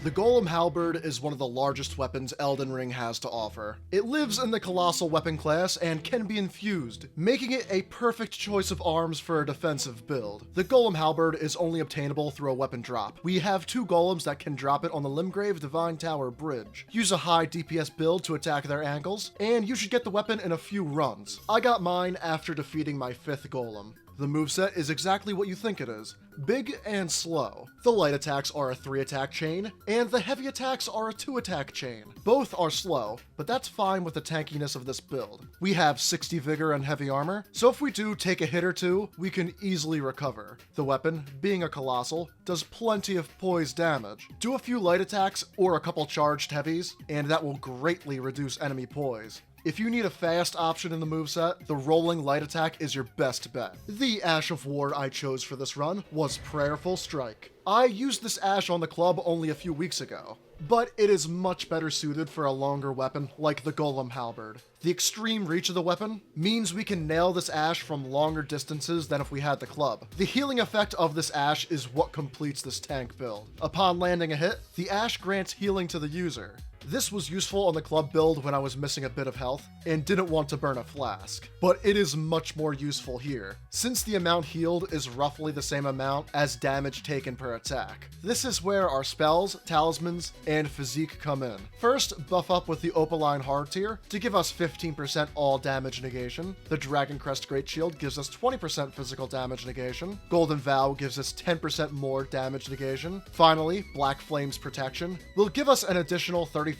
The Golem Halberd is one of the largest weapons Elden Ring has to offer. It lives in the Colossal weapon class and can be infused, making it a perfect choice of arms for a defensive build. The Golem Halberd is only obtainable through a weapon drop. We have 2 golems that can drop it on the Limgrave Divine Tower Bridge. Use a high DPS build to attack their ankles, and you should get the weapon in a few runs. I got mine after defeating my 5th golem. The moveset is exactly what you think it is, big and slow. The light attacks are a 3-attack chain, and the heavy attacks are a 2-attack chain. Both are slow, but that's fine with the tankiness of this build. We have 60 vigor and heavy armor, so if we do take a hit or two, we can easily recover. The weapon, being a colossal, does plenty of poise damage. Do a few light attacks or a couple charged heavies, and that will greatly reduce enemy poise. If you need a fast option in the moveset, the rolling light attack is your best bet. The Ash of War I chose for this run was Prayerful Strike. I used this Ash on the club only a few weeks ago, but it is much better suited for a longer weapon like the Golem Halberd. The extreme reach of the weapon means we can nail this Ash from longer distances than if we had the club. The healing effect of this Ash is what completes this tank build. Upon landing a hit, the Ash grants healing to the user. This was useful on the club build when I was missing a bit of health and didn't want to burn a flask, but it is much more useful here, since the amount healed is roughly the same amount as damage taken per attack. This is where our spells, talismans, and physique come in. First, buff up with the Opaline Hard tier to give us 15% all damage negation. The Dragon Crest Great Shield gives us 20% physical damage negation. Golden Vow gives us 10% more damage negation. Finally, Black Flame's Protection will give us an additional 35%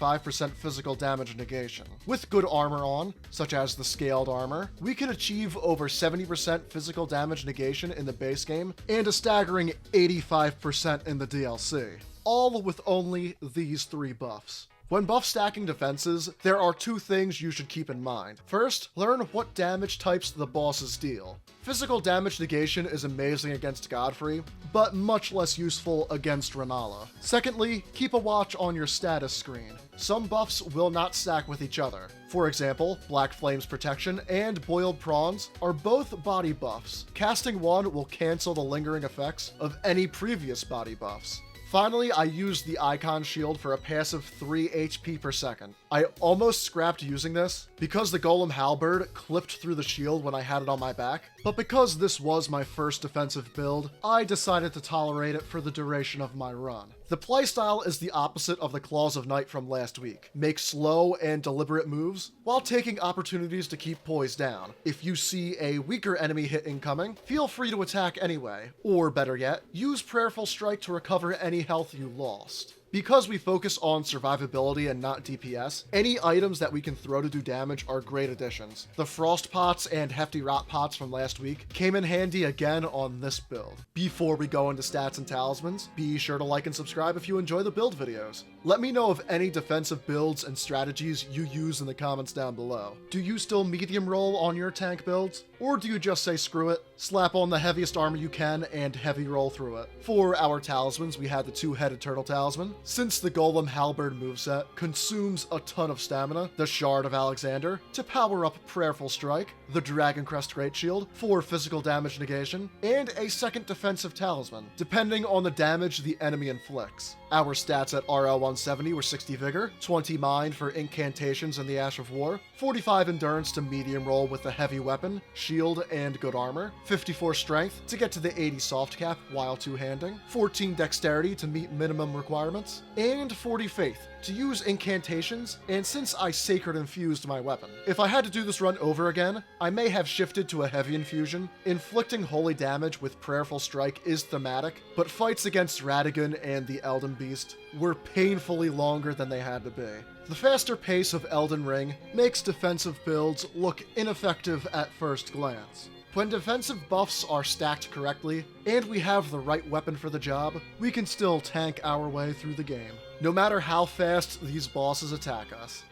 physical damage negation. With good armor on, such as the Scaled Armor, we can achieve over 70% physical damage negation in the base game and a staggering 85% in the DLC, all with only these 3 buffs. When buff stacking defenses, there are 2 things you should keep in mind. First, learn what damage types the bosses deal. Physical damage negation is amazing against Godfrey, but much less useful against Renala. Secondly, keep a watch on your status screen. Some buffs will not stack with each other. For example, Black Flame's Protection and Boiled Prawns are both body buffs. Casting one will cancel the lingering effects of any previous body buffs. Finally, I used the Icon Shield for a passive 3 HP per second. I almost scrapped using this because the Golem Halberd clipped through the shield when I had it on my back, but because this was my first defensive build, I decided to tolerate it for the duration of my run. The playstyle is the opposite of the Claws of Night from last week. Make slow and deliberate moves while taking opportunities to keep poise down. If you see a weaker enemy hit incoming, feel free to attack anyway, or better yet, use Prayerful Strike to recover any health you lost. Because we focus on survivability and not DPS, any items that we can throw to do damage are great additions. The Frost Pots and Hefty Rot Pots from last week came in handy again on this build. Before we go into stats and talismans, be sure to like and subscribe if you enjoy the build videos. Let me know of any defensive builds and strategies you use in the comments down below. Do you still medium roll on your tank builds? Or do you just say screw it, slap on the heaviest armor you can, and heavy roll through it? For our talismans, we had the 2-headed turtle talisman. Since the Golem Halberd moveset consumes a ton of stamina, the Shard of Alexander to power up Prayerful Strike, the Dragon Crest Great Shield for physical damage negation, and a second defensive talisman, depending on the damage the enemy inflicts. Our stats at RL 170 were 60 Vigor, 20 Mind for incantations and the Ash of War, 45 Endurance to medium roll with the heavy weapon, shield, and good armor, 54 Strength to get to the 80 soft cap while two-handing, 14 Dexterity to meet minimum requirements, and 40 Faith to use incantations, and since I Sacred Infused my weapon. If I had to do this run over again, I may have shifted to a heavy infusion. Inflicting holy damage with Prayerful Strike is thematic, but fights against Radagon and the Elden Beast were painfully longer than they had to be. The faster pace of Elden Ring makes defensive builds look ineffective at first glance. When defensive buffs are stacked correctly, and we have the right weapon for the job, we can still tank our way through the game, no matter how fast these bosses attack us.